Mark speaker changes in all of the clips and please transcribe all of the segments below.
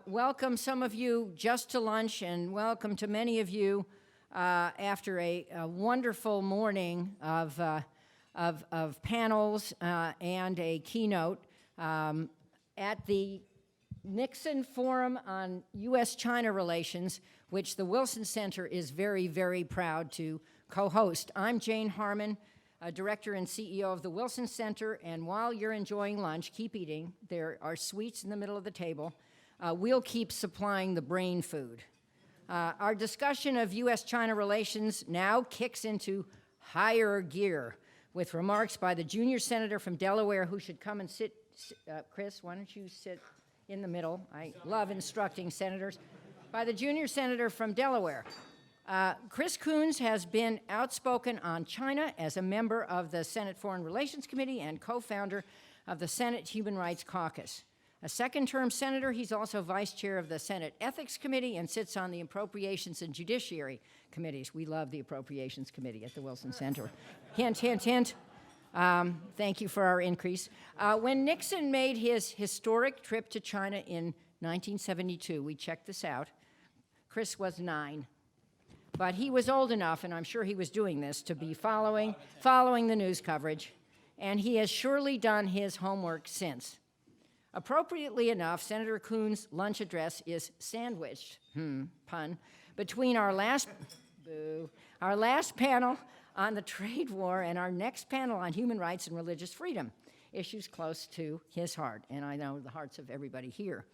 Speaker 1: Welcome some of you just to lunch, and welcome to many of you after a wonderful morning of panels and a keynote at the Nixon Forum on U.S. China Relations, which the Wilson Center is very, very proud to co-host. I'm Jane Harmon, Director and CEO of the Wilson Center, and while you're enjoying lunch, keep eating. There are sweets in the middle of the table. We'll keep supplying the brain food. Our discussion of U.S. China relations now kicks into higher gear with remarks by the junior senator from Delaware who should come and sit. Chris, why don't you sit in the middle? I love instructing senators. By the junior senator from Delaware. Chris Coons has been outspoken on China as a member of the Senate Foreign Relations Committee and co-founder of the Senate Human Rights Caucus. A second-term senator, he's also vice chair of the Senate Ethics Committee and sits on the Appropriations and Judiciary Committees. We love the Appropriations Committee at the Wilson Center. Hint, hint, hint. Thank you for our increase. When Nixon made his historic trip to China in 1972, we checked this out, Chris was 9. But he was old enough, and I'm sure he was doing this, to be following the news coverage, and he has surely done his homework since. Appropriately enough, Senator Coons' lunch address is sandwiched, pun, between our last panel on the trade war and our next panel on human rights and religious freedom, issues close to his heart, and I know the hearts of everybody here.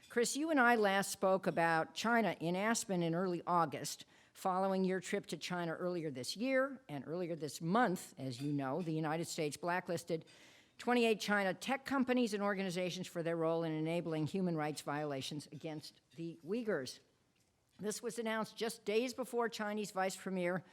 Speaker 1: Chris, you and I last spoke about China in Aspen in early August, following your trip to China earlier this year, and earlier this month, as you know, the United States blacklisted 28 China tech companies and organizations for their role in enabling human rights violations against the Uyghurs. This was announced just days before Chinese Vice Premier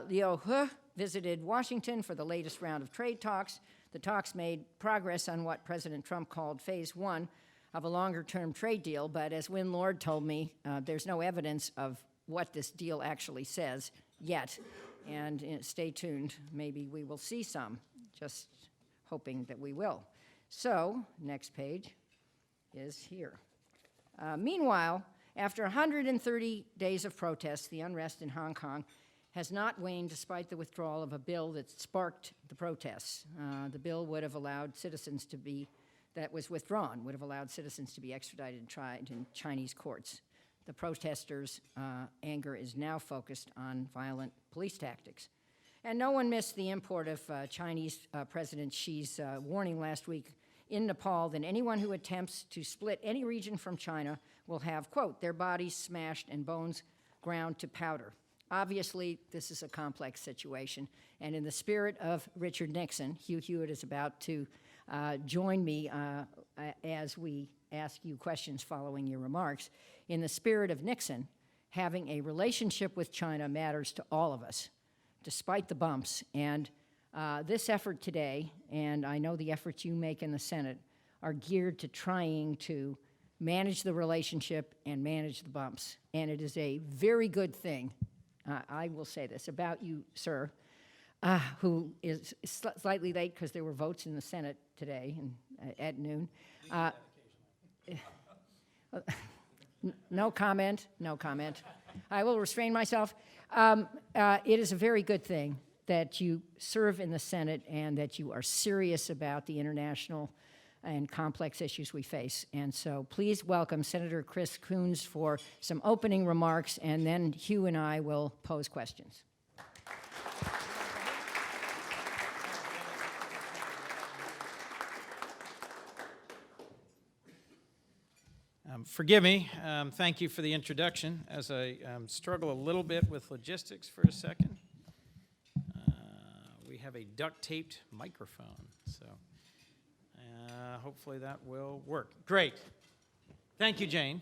Speaker 1: Liu He visited Washington for the latest round of trade talks. The talks made progress on what President Trump called phase 1 of a longer-term trade deal, but as Win Lord told me, there's no evidence of what this deal actually says yet, and stay tuned, maybe we will see some, just hoping that we will. So, next page is here. Meanwhile, after 130 days of protests, the unrest in Hong Kong has not waned despite the withdrawal of a bill that sparked the protests. The bill would have allowed citizens to be, that was withdrawn, would have allowed citizens to be extradited and tried in Chinese courts. The protesters' anger is now focused on violent police tactics. And no one missed the import of Chinese President Xi's warning last week in Nepal that anyone who attempts to split any region from China will have, quote, their bodies smashed and bones ground to powder. Obviously, this is a complex situation, and in the spirit of Richard Nixon, Hugh Hewitt is about to join me as we ask you questions following your remarks. In the spirit of Nixon, having a relationship with China matters to all of us, despite the bumps. And this effort today, and I know the efforts you make in the Senate, are geared to trying to manage the relationship and manage the bumps. And it is a very good thing, I will say this, about you, sir, who is slightly late because there were votes in the Senate today and, at noon. No comment, no comment. I will restrain myself. It is a very good thing that you serve in the Senate and that you are serious about the international and complex issues we face. And so please welcome Senator Chris Coons for some opening remarks, and then Hugh and I will pose questions.
Speaker 2: Forgive me. Thank you for the introduction. As I struggle a little bit with logistics for a second, we have a duct-taped microphone, so hopefully that will work. Great. Thank you, Jane.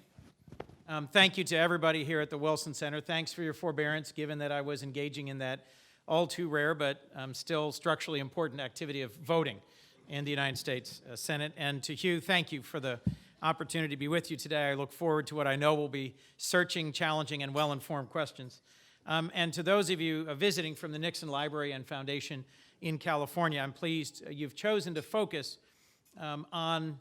Speaker 2: Thank you to everybody here at the Wilson Center. Thanks for your forbearance, given that I was engaging in that all too rare but still structurally important activity of voting in the United States Senate. And to Hugh, thank you for the opportunity to be with you today. I look forward to what I know will be searching, challenging, and well-informed questions. And to those of you visiting from the Nixon Library and Foundation in California, I'm pleased you've chosen to focus on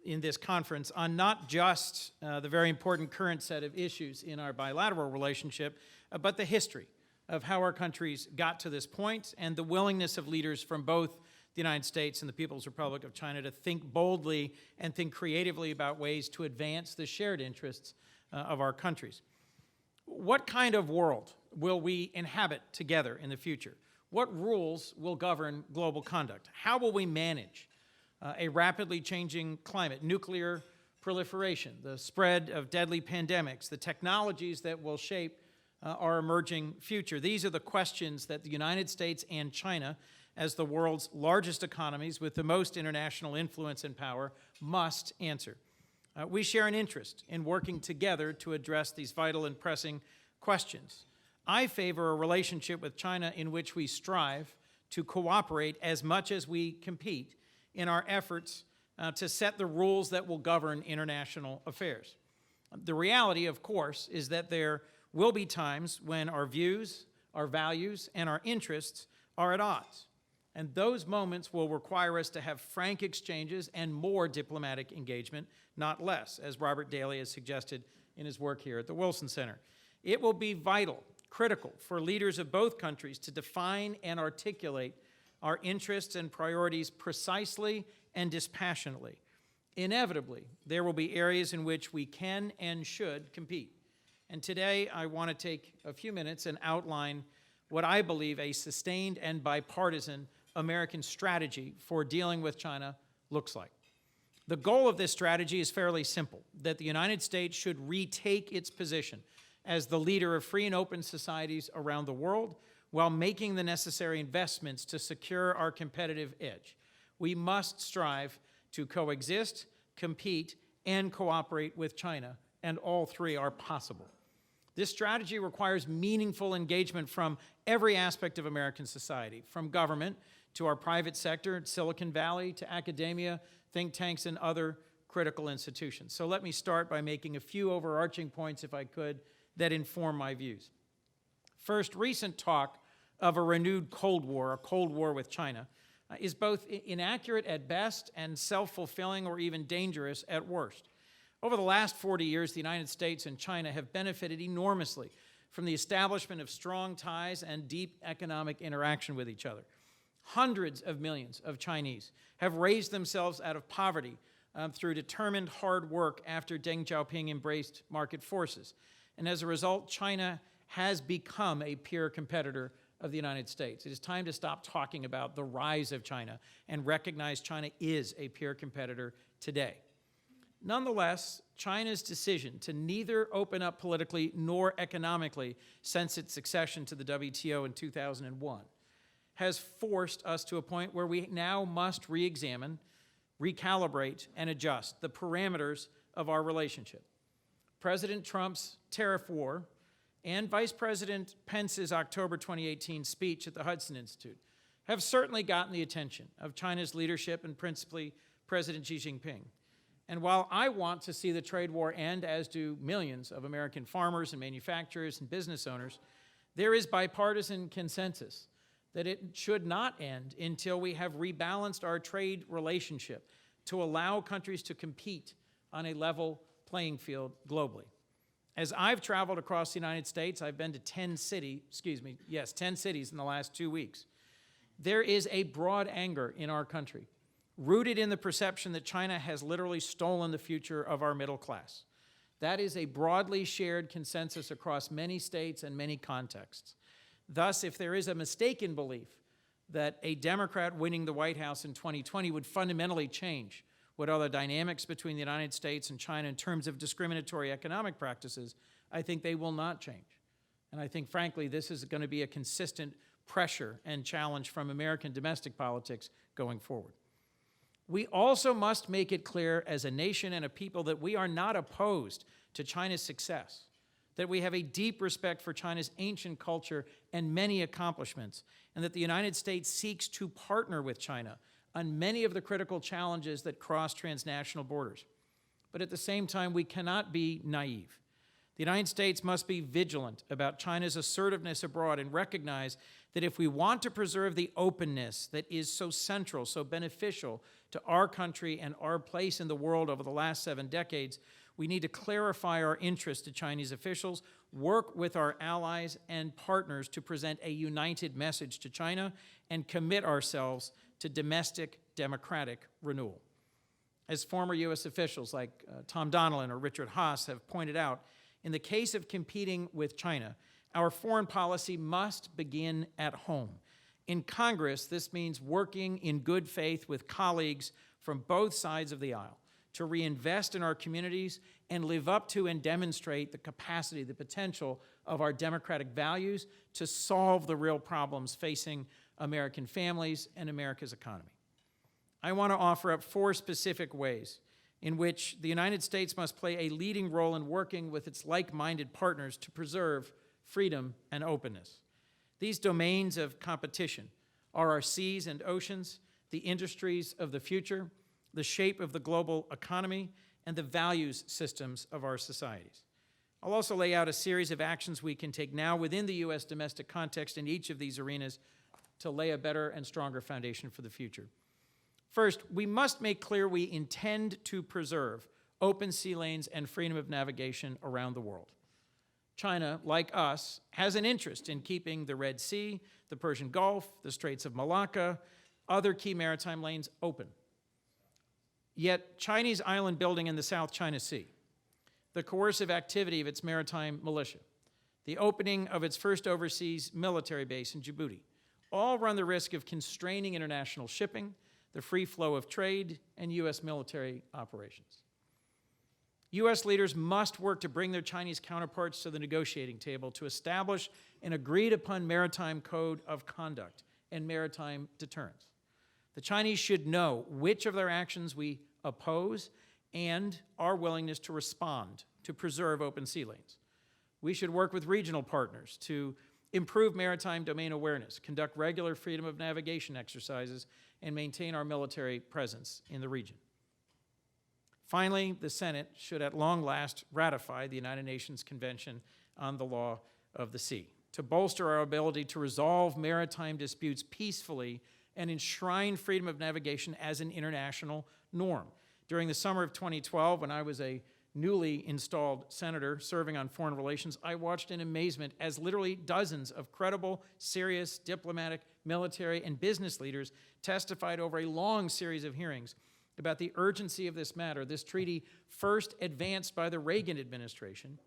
Speaker 2: in this conference on not just the very important current set of issues in our bilateral relationship, but the history of how our countries got to this point and the willingness of leaders from both the United States and the People's Republic of China to think boldly and think creatively about ways to advance the shared interests of our countries. What kind of world will we inhabit together in the future? What rules will govern global conduct? How will we manage a rapidly changing climate, nuclear proliferation, the spread of deadly pandemics, the technologies that will shape our emerging future? These are the questions that the United States and China, as the world's largest economies with the most international influence and power, must answer. We share an interest in working together to address these vital and pressing questions. I favor a relationship with China in which we strive to cooperate as much as we compete in our efforts to set the rules that will govern international affairs. The reality, of course, is that there will be times when our views, our values, and our interests are at odds. And those moments will require us to have frank exchanges and more diplomatic engagement, not less, as Robert Daly has suggested in his work here at the Wilson Center. It will be vital, critical, for leaders of both countries to define and articulate our interests and priorities precisely and dispassionately. Inevitably, there will be areas in which we can and should compete. And today, I want to take a few minutes and outline what I believe a sustained and bipartisan American strategy for dealing with China looks like. The goal of this strategy is fairly simple, that the United States should retake its position as the leader of free and open societies around the world while making the necessary investments to secure our competitive edge. We must strive to coexist, compete, and cooperate with China, and all three are possible. This strategy requires meaningful engagement from every aspect of American society, from government to our private sector, Silicon Valley, to academia, think tanks, and other critical institutions. So let me start by making a few overarching points, if I could, that inform my views. First, recent talk of a renewed Cold War, a Cold War with China, is both inaccurate at best and self-fulfilling or even dangerous at worst. Over the last 40 years, the United States and China have benefited enormously from the establishment of strong ties and deep economic interaction with each other. Hundreds of millions of Chinese have raised themselves out of poverty through determined hard work after Deng Xiaoping embraced market forces. And as a result, China has become a peer competitor of the United States. It is time to stop talking about the rise of China and recognize China is a peer competitor today. Nonetheless, China's decision to neither open up politically nor economically since its accession to the WTO in 2001 has forced us to a point where we now must re-examine, recalibrate, and adjust the parameters of our relationship. President Trump's tariff war and Vice President Pence's October 2018 speech at the Hudson Institute have certainly gotten the attention of China's leadership and principally President Xi Jinping. And while I want to see the trade war end, as do millions of American farmers and manufacturers and business owners, there is bipartisan consensus that it should not end until we have rebalanced our trade relationship to allow countries to compete on a level playing field globally. As I've traveled across the United States, I've been to 10 cities in the last 2 weeks. There is a broad anger in our country, rooted in the perception that China has literally stolen the future of our middle class. That is a broadly shared consensus across many states and many contexts. Thus, if there is a mistaken belief that a Democrat winning the White House in 2020 would fundamentally change what are the dynamics between the United States and China in terms of discriminatory economic practices, I think they will not change. And I think, frankly, this is going to be a consistent pressure and challenge from American domestic politics going forward. We also must make it clear as a nation and a people that we are not opposed to China's success, that we have a deep respect for China's ancient culture and many accomplishments, and that the United States seeks to partner with China on many of the critical challenges that cross transnational borders. But at the same time, we cannot be naive. The United States must be vigilant about China's assertiveness abroad and recognize that if we want to preserve the openness that is so central, so beneficial to our country and our place in the world over the last 7 decades, we need to clarify our interest to Chinese officials, work with our allies and partners to present a united message to China, and commit ourselves to domestic democratic renewal. As former U.S. officials like Tom Donilon or Richard Haass have pointed out, in the case of competing with China, our foreign policy must begin at home. In Congress, this means working in good faith with colleagues from both sides of the aisle to reinvest in our communities and live up to and demonstrate the capacity, the potential of our democratic values to solve the real problems facing American families and America's economy. I want to offer up 4 specific ways in which the United States must play a leading role in working with its like-minded partners to preserve freedom and openness. These domains of competition are our seas and oceans, the industries of the future, the shape of the global economy, and the values systems of our societies. I'll also lay out a series of actions we can take now within the U.S. domestic context in each of these arenas to lay a better and stronger foundation for the future. First, we must make clear we intend to preserve open sea lanes and freedom of navigation around the world. China, like us, has an interest in keeping the Red Sea, the Persian Gulf, the Straits of Malacca, other key maritime lanes open. Yet Chinese island building in the South China Sea, the coercive activity of its maritime militia, the opening of its first overseas military base in Djibouti, all run the risk of constraining international shipping, the free flow of trade, and U.S. military operations. U.S. leaders must work to bring their Chinese counterparts to the negotiating table to establish an agreed-upon maritime code of conduct and maritime deterrence. The Chinese should know which of their actions we oppose and our willingness to respond to preserve open sea lanes. We should work with regional partners to improve maritime domain awareness, conduct regular freedom of navigation exercises, and maintain our military presence in the region. Finally, the Senate should at long last ratify the United Nations Convention on the Law of the Sea to bolster our ability to resolve maritime disputes peacefully and enshrine freedom of navigation as an international norm. During the summer of 2012, when I was a newly installed senator serving on foreign relations, I watched in amazement as literally dozens of credible, serious diplomatic, military, and business leaders testified over a long series of hearings about the urgency of this matter, this treaty first advanced by the Reagan administration,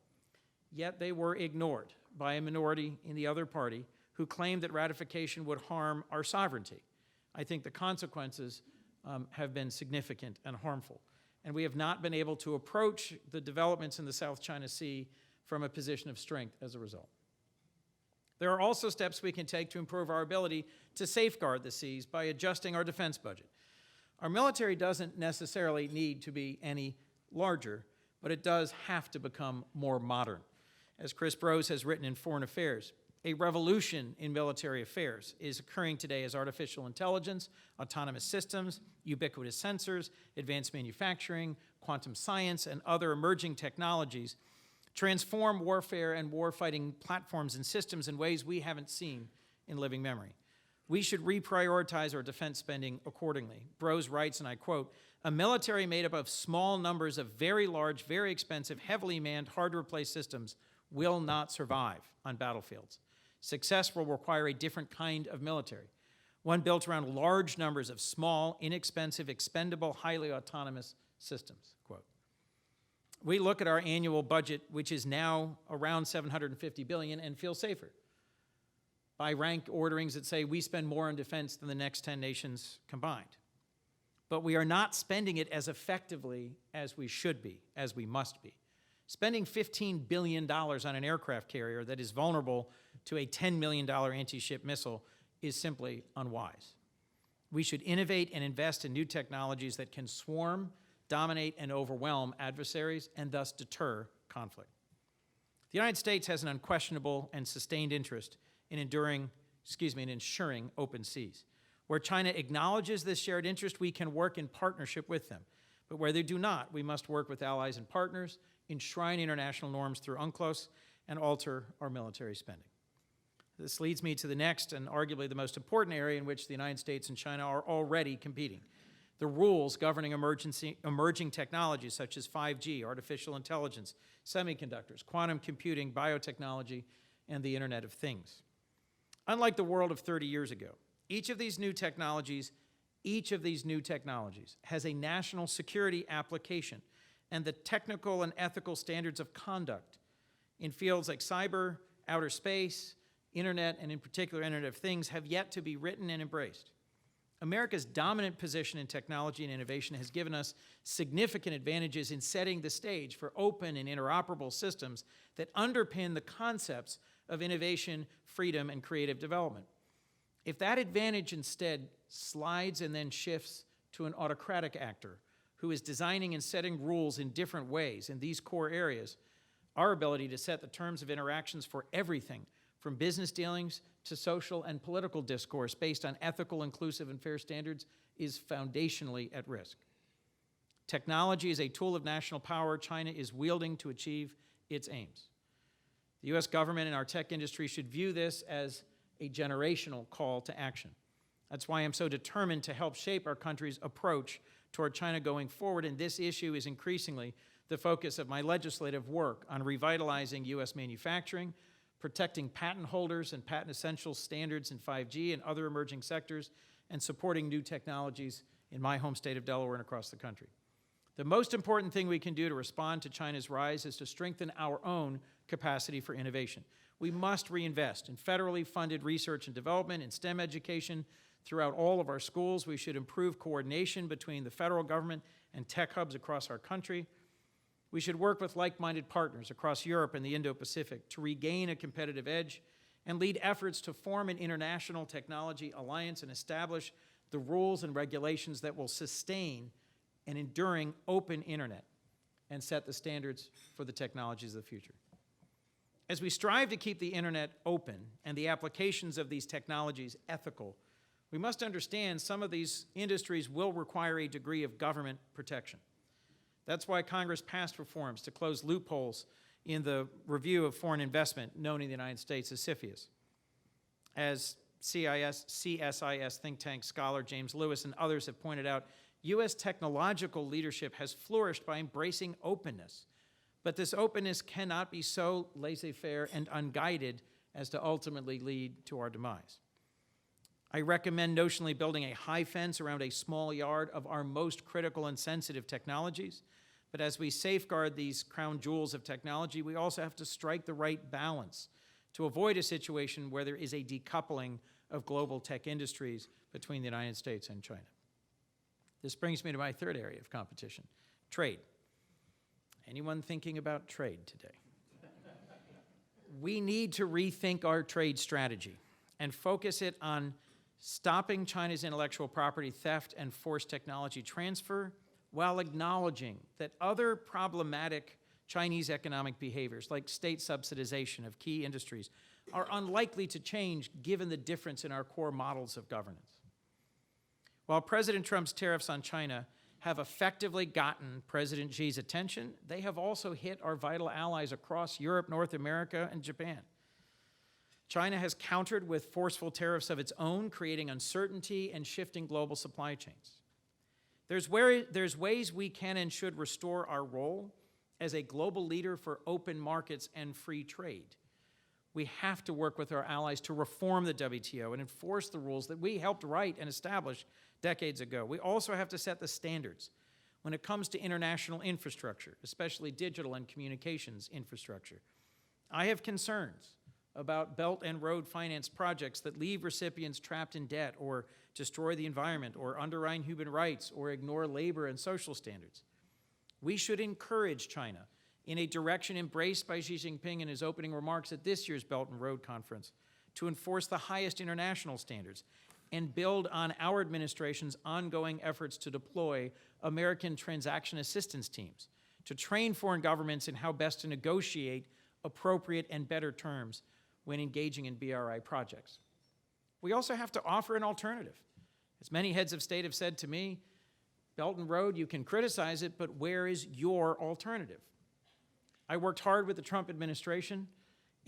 Speaker 2: yet they were ignored by a minority in the other party who claimed that ratification would harm our sovereignty. I think the consequences have been significant and harmful, and we have not been able to approach the developments in the South China Sea from a position of strength as a result. There are also steps we can take to improve our ability to safeguard the seas by adjusting our defense budget. Our military doesn't necessarily need to be any larger, but it does have to become more modern. As Chris Brose has written in Foreign Affairs, a revolution in military affairs is occurring today as artificial intelligence, autonomous systems, ubiquitous sensors, advanced manufacturing, quantum science, and other emerging technologies transform warfare and warfighting platforms and systems in ways we haven't seen in living memory. We should reprioritize our defense spending accordingly. Brose writes, and I quote, "A military made up of small numbers of very large, very expensive, heavily manned, hard-to-replace systems will not survive on battlefields. Success will require a different kind of military, one built around large numbers of small, inexpensive, expendable, highly autonomous systems." Quote. We look at our annual budget, which is now around $750 billion, and feel safer by rank orderings that say we spend more on defense than the next 10 nations combined. But we are not spending it as effectively as we should be, as we must be. Spending $15 billion on an aircraft carrier that is vulnerable to a $10 million anti-ship missile is simply unwise. We should innovate and invest in new technologies that can swarm, dominate, and overwhelm adversaries and thus deter conflict. The United States has an unquestionable and sustained interest in ensuring open seas. Where China acknowledges this shared interest, we can work in partnership with them. But where they do not, we must work with allies and partners, enshrine international norms through UNCLOS, and alter our military spending. This leads me to the next and arguably the most important area in which the United States and China are already competing, the rules governing emerging technologies such as 5G, artificial intelligence, semiconductors, quantum computing, biotechnology, and the Internet of Things. Unlike the world of 30 years ago, each of these new technologies has a national security application, and the technical and ethical standards of conduct in fields like cyber, outer space, internet, and in particular Internet of Things have yet to be written and embraced. America's dominant position in technology and innovation has given us significant advantages in setting the stage for open and interoperable systems that underpin the concepts of innovation, freedom, and creative development. If that advantage instead slides and then shifts to an autocratic actor who is designing and setting rules in different ways in these core areas, our ability to set the terms of interactions for everything from business dealings to social and political discourse based on ethical, inclusive, and fair standards is foundationally at risk. Technology is a tool of national power China is wielding to achieve its aims. The U.S. government and our tech industry should view this as a generational call to action. That's why I'm so determined to help shape our country's approach toward China going forward, and this issue is increasingly the focus of my legislative work on revitalizing U.S. manufacturing, protecting patent holders and patent essential standards in 5G and other emerging sectors, and supporting new technologies in my home state of Delaware and across the country. The most important thing we can do to respond to China's rise is to strengthen our own capacity for innovation. We must reinvest in federally funded research and development and STEM education throughout all of our schools. We should improve coordination between the federal government and tech hubs across our country. We should work with like-minded partners across Europe and the Indo-Pacific to regain a competitive edge and lead efforts to form an international technology alliance and establish the rules and regulations that will sustain an enduring open internet and set the standards for the technologies of the future. As we strive to keep the internet open and the applications of these technologies ethical, we must understand some of these industries will require a degree of government protection. That's why Congress passed reforms to close loopholes in the review of foreign investment, known in the United States as CFIUS. As CSIS think tank scholar James Lewis and others have pointed out, U.S. technological leadership has flourished by embracing openness. But this openness cannot be so laissez-faire and unguided as to ultimately lead to our demise. I recommend notionally building a high fence around a small yard of our most critical and sensitive technologies. But as we safeguard these crown jewels of technology, we also have to strike the right balance to avoid a situation where there is a decoupling of global tech industries between the United States and China. This brings me to my third area of competition, trade. Anyone thinking about trade today? We need to rethink our trade strategy and focus it on stopping China's intellectual property theft and forced technology transfer while acknowledging that other problematic Chinese economic behaviors, like state subsidization of key industries, are unlikely to change given the difference in our core models of governance. While President Trump's tariffs on China have effectively gotten President Xi's attention, they have also hit our vital allies across Europe, North America, and Japan. China has countered with forceful tariffs of its own, creating uncertainty and shifting global supply chains. There's ways we can and should restore our role as a global leader for open markets and free trade. We have to work with our allies to reform the WTO and enforce the rules that we helped write and establish decades ago. We also have to set the standards when it comes to international infrastructure, especially digital and communications infrastructure. I have concerns about Belt and Road finance projects that leave recipients trapped in debt or destroy the environment or undermine human rights or ignore labor and social standards. We should encourage China in a direction embraced by Xi Jinping in his opening remarks at this year's Belt and Road Conference to enforce the highest international standards and build on our administration's ongoing efforts to deploy American transaction assistance teams to train foreign governments in how best to negotiate appropriate and better terms when engaging in BRI projects. We also have to offer an alternative. As many heads of state have said to me, Belt and Road, you can criticize it, but where is your alternative? I worked hard with the Trump administration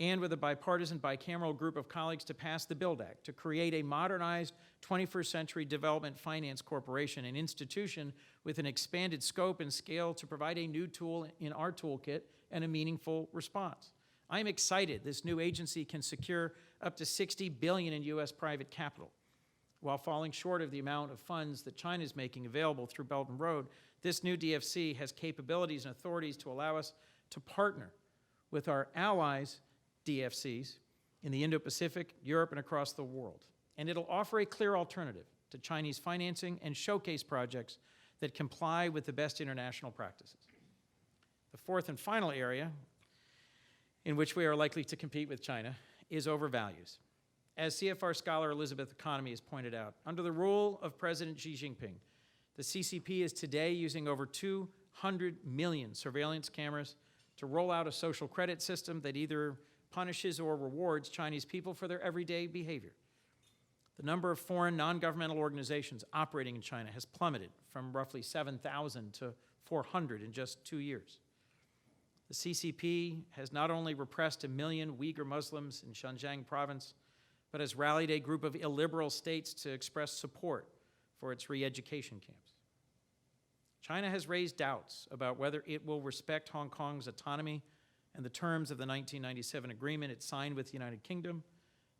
Speaker 2: and with a bipartisan, bicameral group of colleagues to pass the BUILD Act, to create a modernized 21st Century Development Finance Corporation, an institution with an expanded scope and scale to provide a new tool in our toolkit and a meaningful response. I'm excited this new agency can secure up to $60 billion in U.S. private capital. While falling short of the amount of funds that China is making available through Belt and Road, this new DFC has capabilities and authorities to allow us to partner with our allies' DFCs in the Indo-Pacific, Europe, and across the world. And it'll offer a clear alternative to Chinese financing and showcase projects that comply with the best international practices. The fourth and final area in which we are likely to compete with China is over values. As CFR scholar Elizabeth Economy has pointed out, under the rule of President Xi Jinping, the CCP is today using over 200 million surveillance cameras to roll out a social credit system that either punishes or rewards Chinese people for their everyday behavior. The number of foreign non-governmental organizations operating in China has plummeted from roughly 7,000 to 400 in just 2 years. The CCP has not only repressed 1 million Uyghur Muslims in Xinjiang province, but has rallied a group of illiberal states to express support for its re-education camps. China has raised doubts about whether it will respect Hong Kong's autonomy and the terms of the 1997 agreement it signed with the United Kingdom.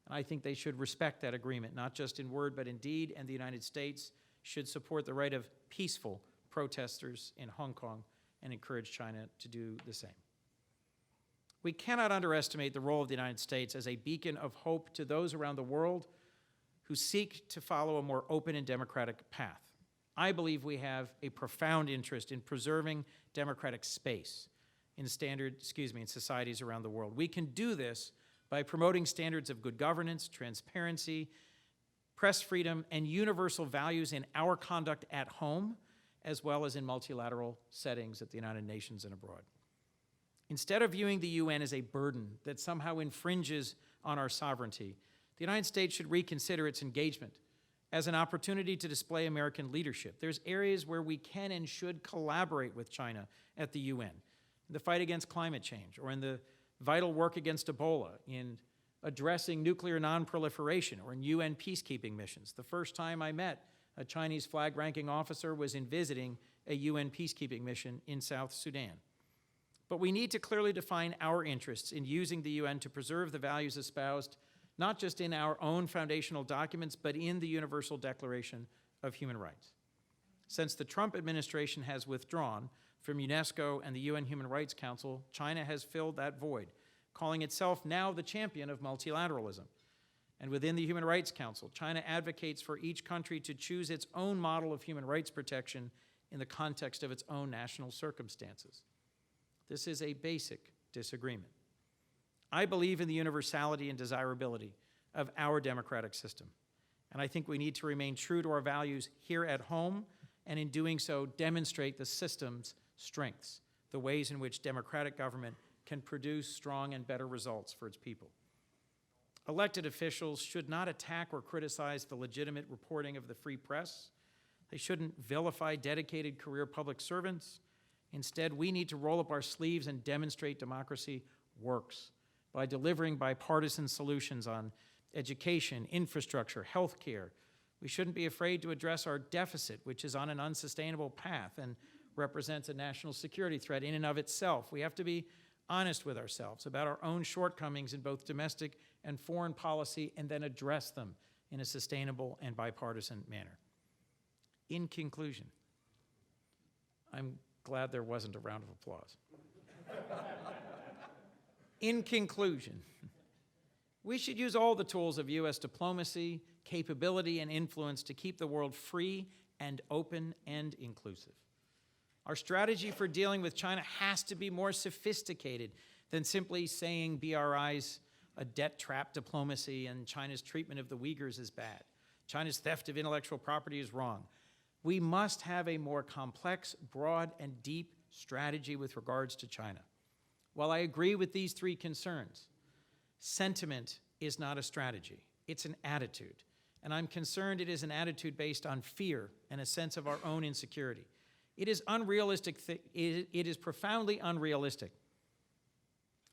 Speaker 2: And I think they should respect that agreement, not just in word, but in deed, and the United States should support the right of peaceful protesters in Hong Kong and encourage China to do the same. We cannot underestimate the role of the United States as a beacon of hope to those around the world who seek to follow a more open and democratic path. I believe we have a profound interest in preserving democratic space in societies around the world. We can do this by promoting standards of good governance, transparency, press freedom, and universal values in our conduct at home, as well as in multilateral settings at the United Nations and abroad. Instead of viewing the UN as a burden that somehow infringes on our sovereignty, the United States should reconsider its engagement as an opportunity to display American leadership. There's areas where we can and should collaborate with China at the UN, in the fight against climate change, or in the vital work against Ebola, in addressing nuclear non-proliferation, or in UN peacekeeping missions. The first time I met a Chinese flag-ranking officer was in visiting a UN peacekeeping mission in South Sudan. But we need to clearly define our interests in using the UN to preserve the values espoused not just in our own foundational documents, but in the Universal Declaration of Human Rights. Since the Trump administration has withdrawn from UNESCO and the UN Human Rights Council, China has filled that void, calling itself now the champion of multilateralism. And within the Human Rights Council, China advocates for each country to choose its own model of human rights protection in the context of its own national circumstances. This is a basic disagreement. I believe in the universality and desirability of our democratic system, and I think we need to remain true to our values here at home, and in doing so, demonstrate the system's strengths, the ways in which democratic government can produce strong and better results for its people. Elected officials should not attack or criticize the legitimate reporting of the free press. They shouldn't vilify dedicated career public servants. Instead, we need to roll up our sleeves and demonstrate democracy works by delivering bipartisan solutions on education, infrastructure, health care. We shouldn't be afraid to address our deficit, which is on an unsustainable path and represents a national security threat in and of itself. We have to be honest with ourselves about our own shortcomings in both domestic and foreign policy, and then address them in a sustainable and bipartisan manner. In conclusion, I'm glad there wasn't a round of applause. In conclusion, we should use all the tools of U.S. diplomacy, capability, and influence to keep the world free and open and inclusive. Our strategy for dealing with China has to be more sophisticated than simply saying BRI's a debt trap diplomacy and China's treatment of the Uyghurs is bad. China's theft of intellectual property is wrong. We must have a more complex, broad, and deep strategy with regards to China. While I agree with these three concerns, sentiment is not a strategy. It's an attitude. And I'm concerned it is an attitude based on fear and a sense of our own insecurity. It is unrealistic. It is profoundly unrealistic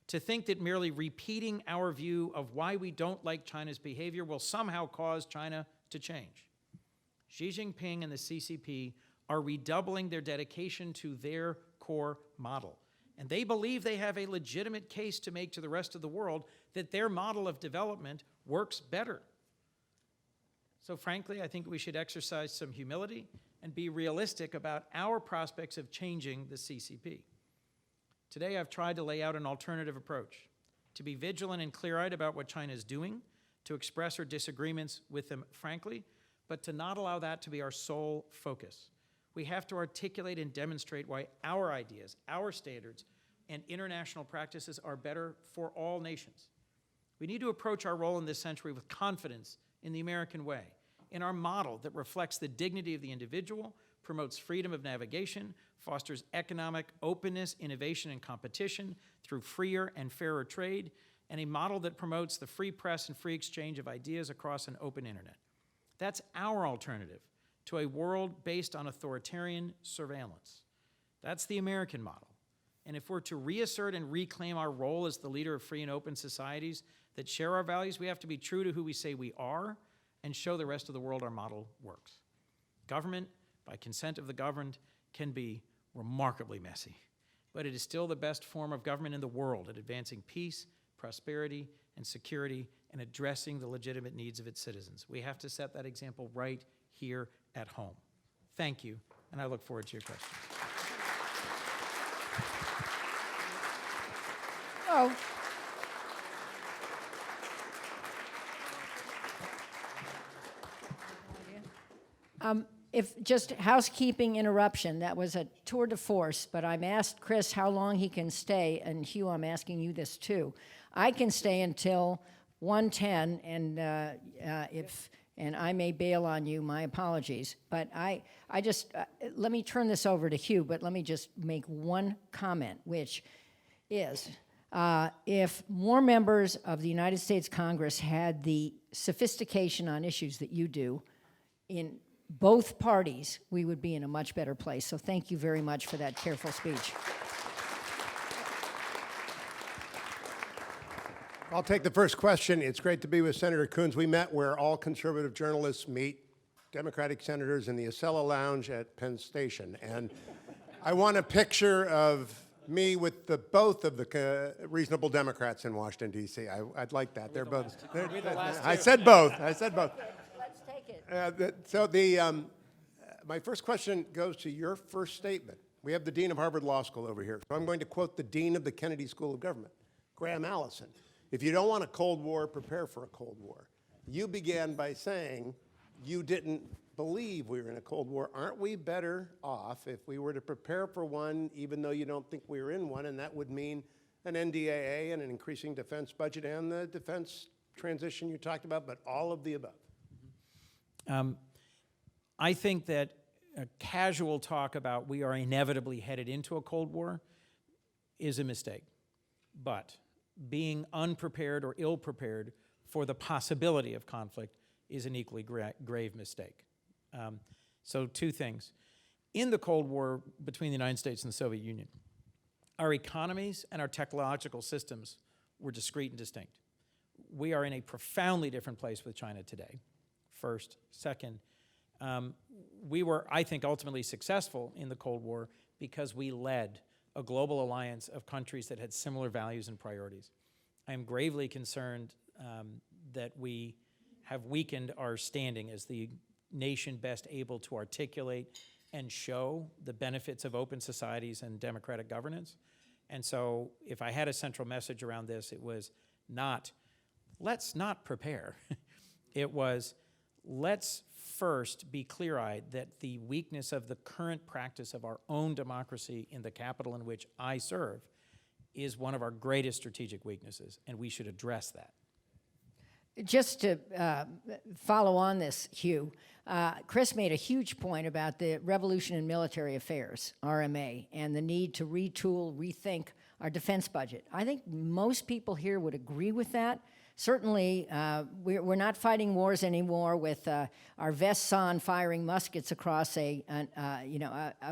Speaker 2: To think that merely repeating our view of why we don't like China's behavior will somehow cause China to change. Xi Jinping and the CCP are redoubling their dedication to their core model. And they believe they have a legitimate case to make to the rest of the world that their model of development works better. So frankly, I think we should exercise some humility and be realistic about our prospects of changing the CCP. Today, I've tried to lay out an alternative approach, to be vigilant and clear-eyed about what China is doing, to express our disagreements with them frankly, but to not allow that to be our sole focus. We have to articulate and demonstrate why our ideas, our standards, and international practices are better for all nations. We need to approach our role in this century with confidence in the American way, in our model that reflects the dignity of the individual, promotes freedom of navigation, fosters economic openness, innovation, and competition through freer and fairer trade, and a model that promotes the free press and free exchange of ideas across an open internet. That's our alternative to a world based on authoritarian surveillance. That's the American model. And if we're to reassert and reclaim our role as the leader of free and open societies that share our values, we have to be true to who we say we are and show the rest of the world our model works. Government, by consent of the governed, can be remarkably messy, but it is still the best form of government in the world at advancing peace, prosperity, and security and addressing the legitimate needs of its citizens. We have to set that example right here at home. Thank you, and I look forward to your questions.
Speaker 1: Oh. If just housekeeping interruption, that was a tour de force, but I'm asked Chris how long he can stay, and Hugh, I'm asking you this too. I can stay until 1:10, and and I may bail on you, my apologies. But I just, let me turn this over to Hugh, but let me just make one comment, which is, if more members of the United States Congress had the sophistication on issues that you do in both parties, we would be in a much better place. So thank you very much for that careful speech.
Speaker 3: I'll take the first question. It's great to be with Senator Coons. We met where all conservative journalists meet Democratic senators in the Acela Lounge at Penn Station. And I want a picture of me with both of the reasonable Democrats in Washington, D.C. I'd like that. They're both. I said both. I said both.
Speaker 1: Let's take it.
Speaker 3: My first question goes to your first statement. We have the Dean of Harvard Law School over here. So I'm going to quote the Dean of the Kennedy School of Government, Graham Allison. If you don't want a Cold War, prepare for a Cold War. You began by saying you didn't believe we were in a Cold War. Aren't we better off if we were to prepare for one, even though you don't think we were in one, and that would mean an NDAA and an increasing defense budget and the defense transition you talked about, but all of the above?
Speaker 2: I think that a casual talk about we are inevitably headed into a Cold War is a mistake. But being unprepared or ill-prepared for the possibility of conflict is an equally grave mistake. So two things. In the Cold War between the United States and the Soviet Union, our economies and our technological systems were discrete and distinct. We are in a profoundly different place with China today, first. Second, we were, I think, ultimately successful in the Cold War because we led a global alliance of countries that had similar values and priorities. I am gravely concerned that we have weakened our standing as the nation best able to articulate and show the benefits of open societies and democratic governance. And so if I had a central message around this, it was not, let's not prepare. It was, let's first be clear-eyed that the weakness of the current practice of our own democracy in the capital in which I serve is one of our greatest strategic weaknesses, and we should address that.
Speaker 1: Just to follow on this, Hugh, Chris made a huge point about the Revolution in Military Affairs, RMA, and the need to retool, rethink our defense budget. I think most people here would agree with that. Certainly, we're not fighting wars anymore with our vests on, firing muskets across a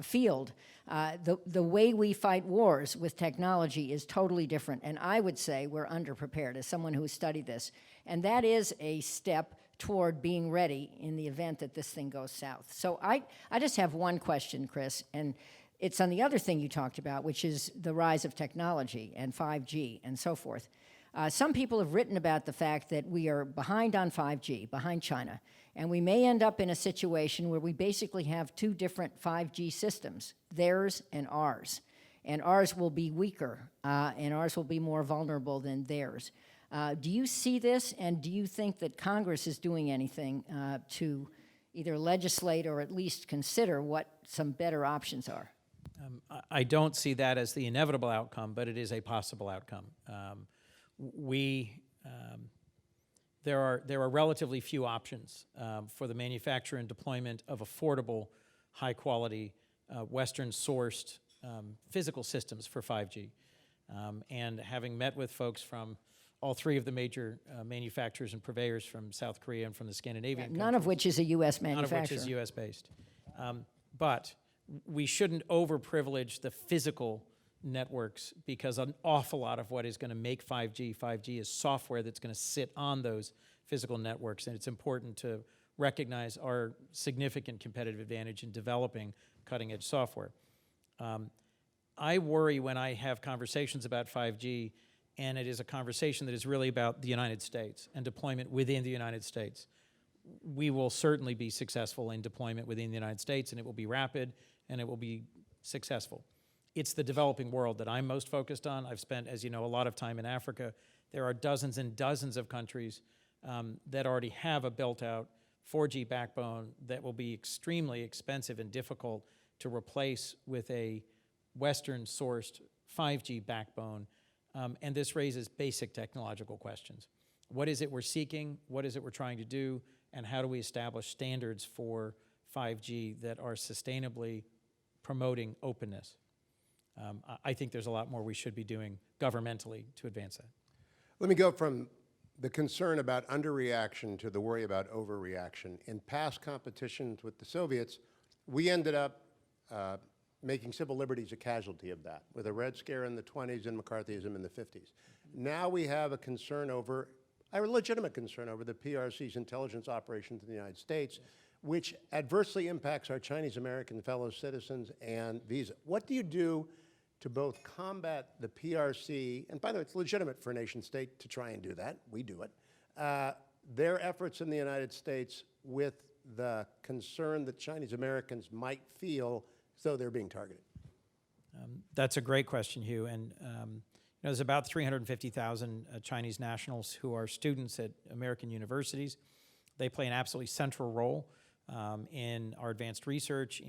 Speaker 1: field. The way we fight wars with technology is totally different, and I would say we're underprepared as someone who has studied this. And that is a step toward being ready in the event that this thing goes south. So I just have one question, Chris, and it's on the other thing you talked about, which is the rise of technology and 5G and so forth. Some people have written about the fact that we are behind on 5G, behind China, and we may end up in a situation where we basically have two different 5G systems, theirs and ours. And ours will be weaker, and ours will be more vulnerable than theirs. Do you see this, and do you think that Congress is doing anything to either legislate or at least consider what some better options are?
Speaker 2: I don't see that as the inevitable outcome, but it is a possible outcome. There are relatively few options for the manufacture and deployment of affordable, high-quality, Western-sourced physical systems for 5G. And having met with folks from all three of the major manufacturers and purveyors from South Korea and from the Scandinavian countries,
Speaker 1: none of which is a U.S. manufacturer.
Speaker 2: none of which is U.S.-based. But we shouldn't overprivilege the physical networks, because an awful lot of what is going to make 5G is software that's going to sit on those physical networks, and it's important to recognize our significant competitive advantage in developing cutting-edge software. I worry when I have conversations about 5G, and it is a conversation that is really about the United States and deployment within the United States. We will certainly be successful in deployment within the United States, and it will be rapid, and it will be successful. It's the developing world that I'm most focused on. I've spent, as you know, a lot of time in Africa. There are dozens and dozens of countries that already have a built-out 4G backbone that will be extremely expensive and difficult to replace with a Western-sourced 5G backbone. And this raises basic technological questions. What is it we're seeking? What is it we're trying to do? And how do we establish standards for 5G that are sustainably promoting openness? I think there's a lot more we should be doing governmentally to advance that.
Speaker 3: Let me go from the concern about underreaction to the worry about overreaction. In past competitions with the Soviets, we ended up making civil liberties a casualty of that, with a Red Scare in the 20s and McCarthyism in the 50s. Now we have a concern over, a legitimate concern over the PRC's intelligence operations in the United States, which adversely impacts our Chinese-American fellow citizens and visa. What do you do to both combat the PRC, and by the way, it's legitimate for a nation state to try and do that, we do it, their efforts in the United States with the concern that Chinese Americans might feel as though they're being targeted?
Speaker 2: That's a great question, Hugh. And there's about 350,000 Chinese nationals who are students at American universities. They play an absolutely central role in our advanced research.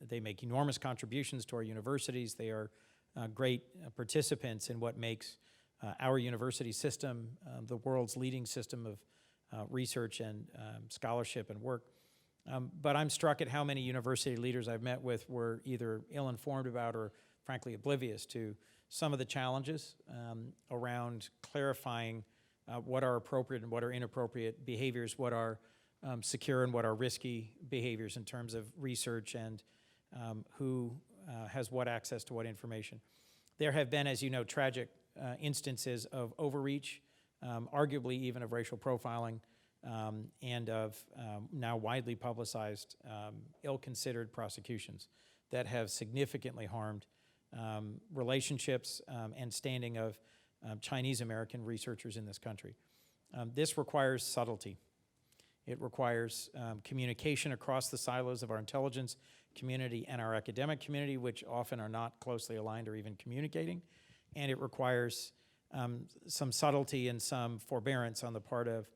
Speaker 2: They make enormous contributions to our universities. They are great participants in what makes our university system the world's leading system of research and scholarship and work. But I'm struck at how many university leaders I've met with were either ill-informed about or frankly oblivious to some of the challenges around clarifying what are appropriate and what are inappropriate behaviors, what are secure and what are risky behaviors in terms of research and who has what access to what information. There have been, as you know, tragic instances of overreach, arguably even of racial profiling, and of now widely publicized ill-considered prosecutions that have significantly harmed relationships and standing of Chinese-American researchers in this country. This requires subtlety. It requires communication across the silos of our intelligence community and our academic community, which often are not closely aligned or even communicating. And it requires some subtlety and some forbearance on the part of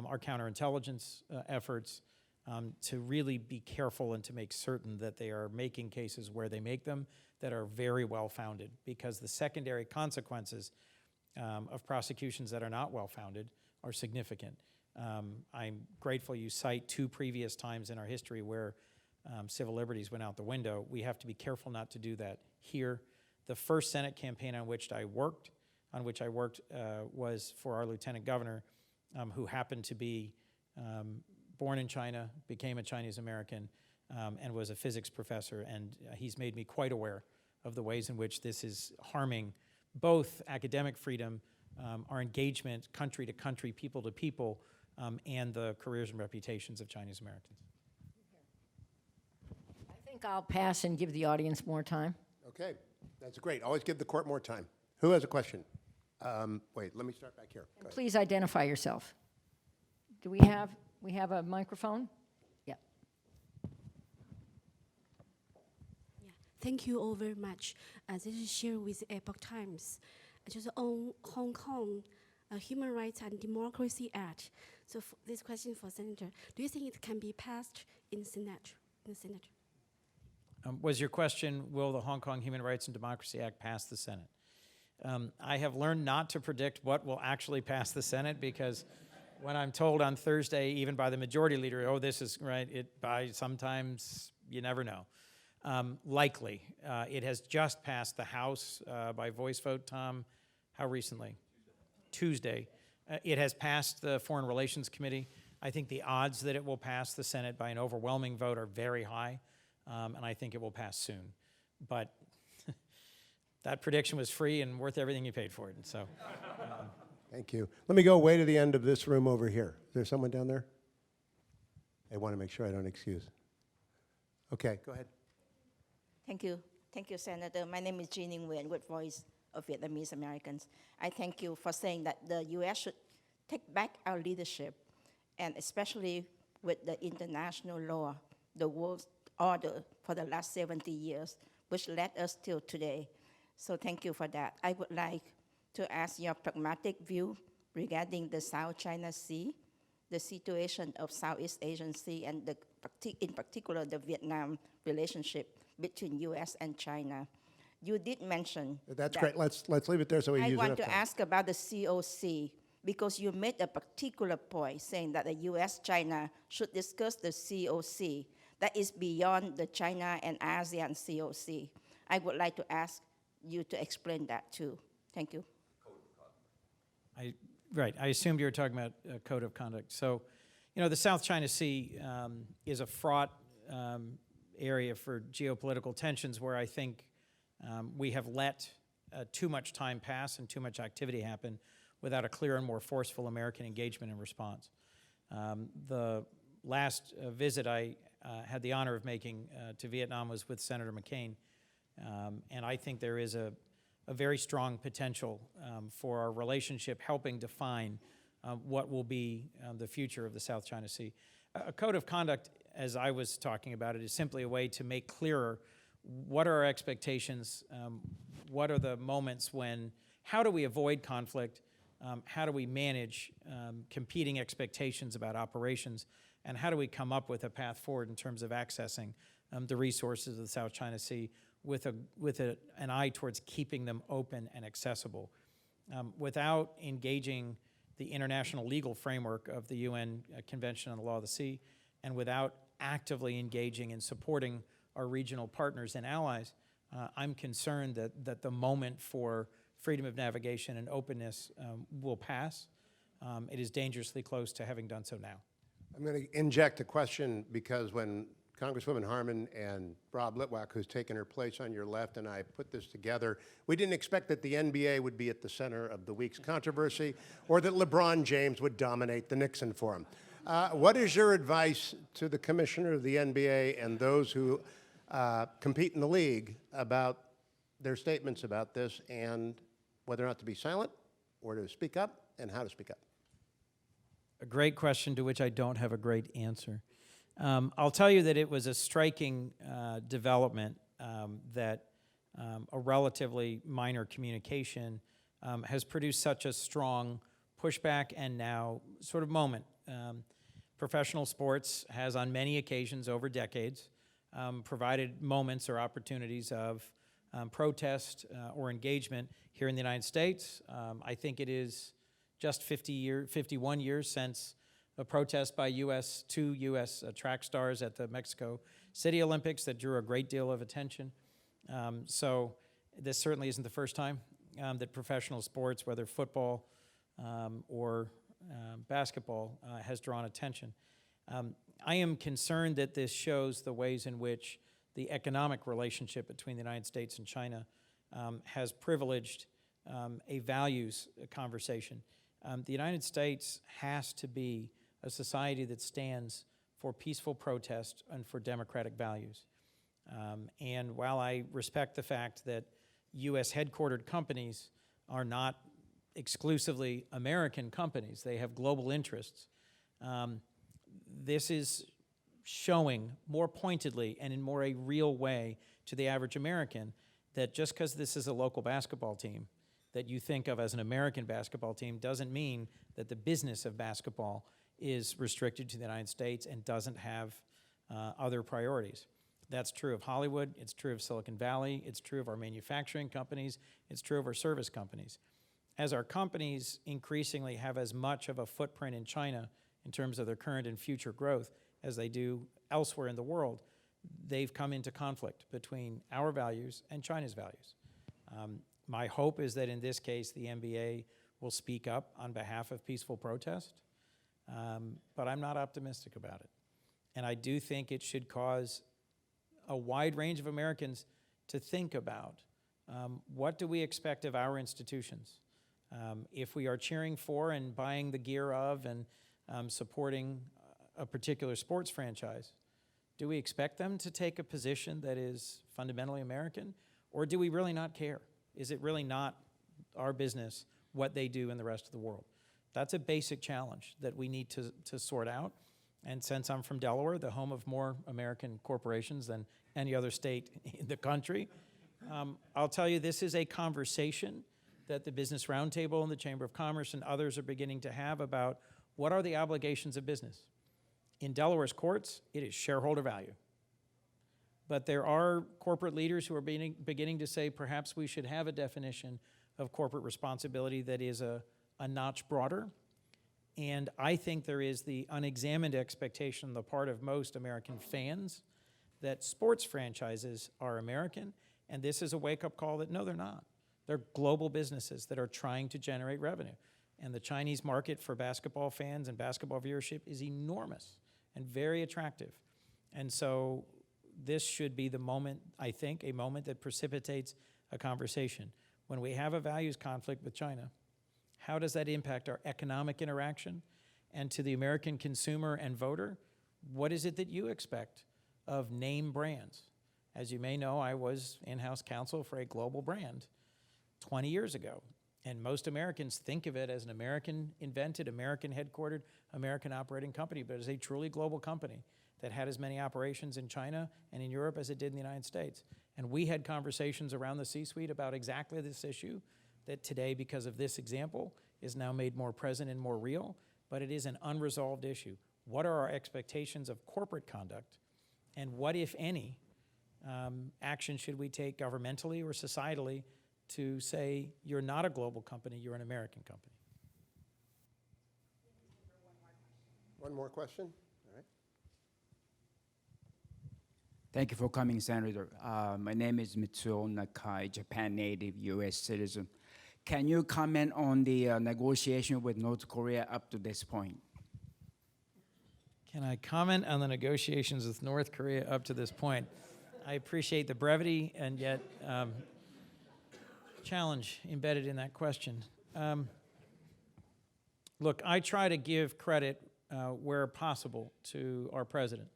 Speaker 2: our counterintelligence efforts to really be careful and to make certain that they are making cases where they make them that are very well-founded, because the secondary consequences of prosecutions that are not well-founded are significant. I'm grateful you cite two previous times in our history where civil liberties went out the window. We have to be careful not to do that here. The first Senate campaign on which I worked was for our lieutenant governor, who happened to be born in China, became a Chinese American, and was a physics professor. And he's made me quite aware of the ways in which this is harming both academic freedom, our engagement country to country, people to people, and the careers and reputations of Chinese Americans.
Speaker 1: I think I'll pass and give the audience more time.
Speaker 3: Okay, that's great. Always give the court more time. Who has a question? Wait, let me start back here. Go ahead.
Speaker 1: Please identify yourself. Do we have a microphone? Yeah.
Speaker 4: Thank you all very much. This is shared with Epoch Times. Just on Hong Kong Human Rights and Democracy Act. So this question for Senator, do you think it can be passed in the Senate?
Speaker 2: Was your question, will the Hong Kong Human Rights and Democracy Act pass the Senate? I have learned not to predict what will actually pass the Senate, because when I'm told on Thursday, even by the majority leader, oh, this is right, sometimes you never know. Likely. It has just passed the House by voice vote, Tom. How recently? Tuesday. It has passed the Foreign Relations Committee. I think the odds that it will pass the Senate by an overwhelming vote are very high, and I think it will pass soon. But that prediction was free and worth everything you paid for it. And so,
Speaker 3: Thank you. Let me go way to the end of this room over here. Is there someone down there? I want to make sure I don't excuse. Okay, go ahead.
Speaker 5: Thank you. Thank you, Senator. My name is Jean Nguyen with Voice of Vietnamese Americans. I thank you for saying that the U.S. should take back our leadership, and especially with the international law, the world order for the last 70 years, which led us till today. So thank you for that. I would like to ask your pragmatic view regarding the South China Sea, the situation of Southeast Asian Sea, and in particular the Vietnam relationship between U.S. and China. You did mention
Speaker 3: That's
Speaker 5: that.
Speaker 3: great. Let's leave it there so we
Speaker 5: I
Speaker 3: use
Speaker 5: want
Speaker 3: enough
Speaker 5: to
Speaker 3: time.
Speaker 5: ask about the COC, because you made a particular point saying that the U.S.-China should discuss the COC that is beyond the China and ASEAN COC. I would like to ask you to explain that too. Thank you.
Speaker 2: Right, I assumed you were talking about code of conduct. So, the South China Sea is a fraught area for geopolitical tensions, where I think we have let too much time pass and too much activity happen without a clear and more forceful American engagement and response. The last visit I had the honor of making to Vietnam was with Senator McCain, and I think there is a very strong potential for our relationship helping define what will be the future of the South China Sea. A code of conduct, as I was talking about it, is simply a way to make clearer what are our expectations, what are the moments when, how do we avoid conflict, how do we manage competing expectations about operations, and how do we come up with a path forward in terms of accessing the resources of the South China Sea with an eye towards keeping them open and accessible, without engaging the international legal framework of the UN Convention on the Law of the Sea, and without actively engaging and supporting our regional partners and allies. I'm concerned that the moment for freedom of navigation and openness will pass. It is dangerously close to having done so now.
Speaker 3: I'm going to inject a question, because when Congresswoman Harman and Rob Litwack, who's taken her place on your left, and I put this together, we didn't expect that the NBA would be at the center of the week's controversy, or that LeBron James would dominate the Nixon Forum. What is your advice to the commissioner of the NBA and those who compete in the league about their statements about this, and whether or not to be silent or to speak up, and how to speak up?
Speaker 2: A great question to which I don't have a great answer. I'll tell you that it was a striking development that a relatively minor communication has produced such a strong pushback and now sort of moment. Professional sports has on many occasions over decades provided moments or opportunities of protest or engagement. Here in the United States, I think it is just 51 years since a protest by two U.S. track stars at the Mexico City Olympics that drew a great deal of attention. So this certainly isn't the first time that professional sports, whether football or basketball has drawn attention. I am concerned that this shows the ways in which the economic relationship between the United States and China has privileged a values conversation. The United States has to be a society that stands for peaceful protest and for democratic values. And while I respect the fact that U.S. headquartered companies are not exclusively American companies, they have global interests, this is showing more pointedly and in more a real way to the average American that just because this is a local basketball team that you think of as an American basketball team doesn't mean that the business of basketball is restricted to the United States and doesn't have other priorities. That's true of Hollywood, it's true of Silicon Valley, it's true of our manufacturing companies, it's true of our service companies. As our companies increasingly have as much of a footprint in China in terms of their current and future growth as they do elsewhere in the world, they've come into conflict between our values and China's values. My hope is that in this case, the NBA will speak up on behalf of peaceful protest, but I'm not optimistic about it. And I do think it should cause a wide range of Americans to think about what do we expect of our institutions? If we are cheering for and buying the gear of and supporting a particular sports franchise, do we expect them to take a position that is fundamentally American, or do we really not care? Is it really not our business what they do in the rest of the world? That's a basic challenge that we need to sort out. And since I'm from Delaware, the home of more American corporations than any other state in the country, I'll tell you this is a conversation that the Business Roundtable and the Chamber of Commerce and others are beginning to have about what are the obligations of business. In Delaware's courts, it is shareholder value. But there are corporate leaders who are beginning to say perhaps we should have a definition of corporate responsibility that is a notch broader. And I think there is the unexamined expectation on the part of most American fans that sports franchises are American, and this is a wake-up call that no, they're not. They're global businesses that are trying to generate revenue. And the Chinese market for basketball fans and basketball viewership is enormous and very attractive. And so this should be the moment, I think, a moment that precipitates a conversation. When we have a values conflict with China, how does that impact our economic interaction? And to the American consumer and voter, what is it that you expect of name brands? As you may know, I was in-house counsel for a global brand 20 years ago. And most Americans think of it as an American-invented, American-headquartered, American-operating company, but it's a truly global company that had as many operations in China and in Europe as it did in the United States. And we had conversations around the C-suite about exactly this issue that today, because of this example, is now made more present and more real, but it is an unresolved issue. What are our expectations of corporate conduct, and what, if any, action should we take governmentally or societally to say you're not a global company, you're an American company?
Speaker 3: One more question? All right.
Speaker 6: Thank you for coming, Senator. My name is Mitsuo Nakai, Japan native, U.S. citizen. Can you comment on the negotiation with North Korea up to this point?
Speaker 2: Can I comment on the negotiations with North Korea up to this point? I appreciate the brevity and yet challenge embedded in that question. Look, I try to give credit where possible to our president.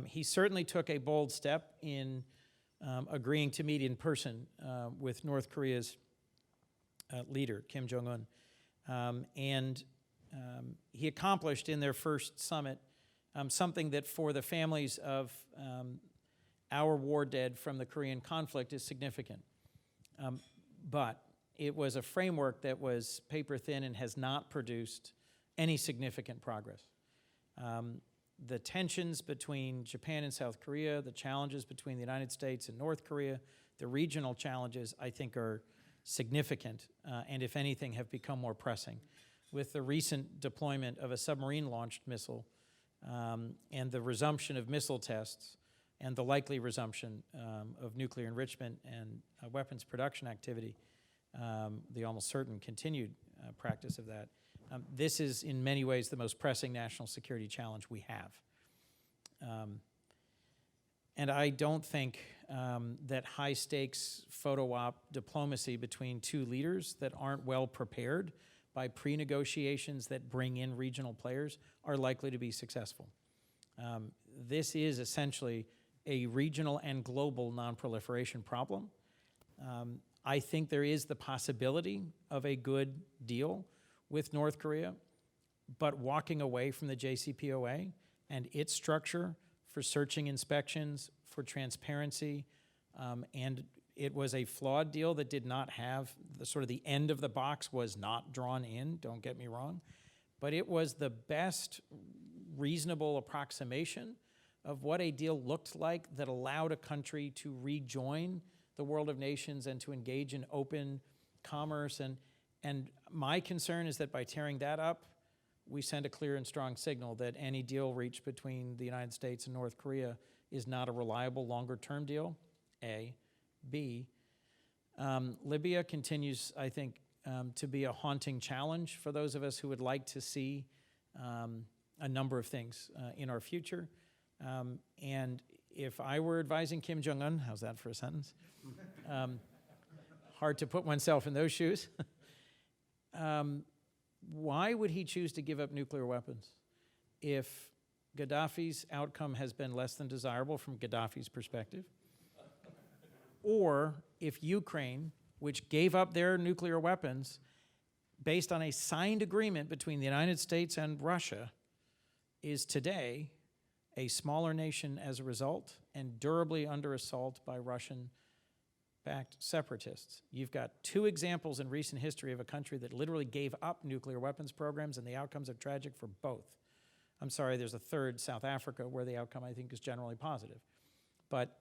Speaker 2: He certainly took a bold step in agreeing to meet in person with North Korea's leader, Kim Jong-un. And he accomplished in their first summit something that for the families of our war dead from the Korean conflict is significant. But it was a framework that was paper thin and has not produced any significant progress. The tensions between Japan and South Korea, the challenges between the United States and North Korea, the regional challenges, I think, are significant and, if anything, have become more pressing. With the recent deployment of a submarine-launched missile and the resumption of missile tests and the likely resumption of nuclear enrichment and weapons production activity, the almost certain continued practice of that, This is, in many ways, the most pressing national security challenge we have. And I don't think that high-stakes photo-op diplomacy between two leaders that aren't well prepared by pre-negotiations that bring in regional players are likely to be successful. This is essentially a regional and global non-proliferation problem. I think there is the possibility of a good deal with North Korea, but walking away from the JCPOA and its structure for searching inspections, for transparency, and it was a flawed deal that did not have the end of the box was not drawn in, don't get me wrong, but it was the best reasonable approximation of what a deal looked like that allowed a country to rejoin the world of nations and to engage in open commerce. And my concern is that by tearing that up, we send a clear and strong signal that any deal reached between the United States and North Korea is not a reliable longer-term deal, A. B, Libya continues, I think, to be a haunting challenge for those of us who would like to see a number of things in our future. And if I were advising Kim Jong-un, how's that for a sentence? Hard to put oneself in those shoes. Why would he choose to give up nuclear weapons if Gaddafi's outcome has been less than desirable from Gaddafi's perspective? Or if Ukraine, which gave up their nuclear weapons based on a signed agreement between the United States and Russia, is today a smaller nation as a result and durably under assault by Russian-backed separatists. You've got two examples in recent history of a country that literally gave up nuclear weapons programs, and the outcomes are tragic for both. I'm sorry, there's a third, South Africa, where the outcome, I think, is generally positive. But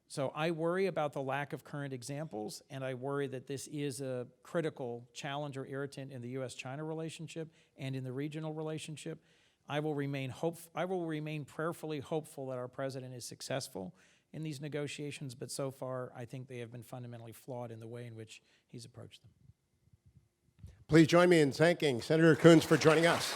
Speaker 2: so I worry about the lack of current examples, and I worry that this is a critical challenge or irritant in the U.S. China relationship and in the regional relationship. I will remain prayerfully hopeful that our president is successful in these negotiations, but so far I think they have been fundamentally flawed in the way in which he's approached them.
Speaker 3: Please join me in thanking Senator Coons for joining us.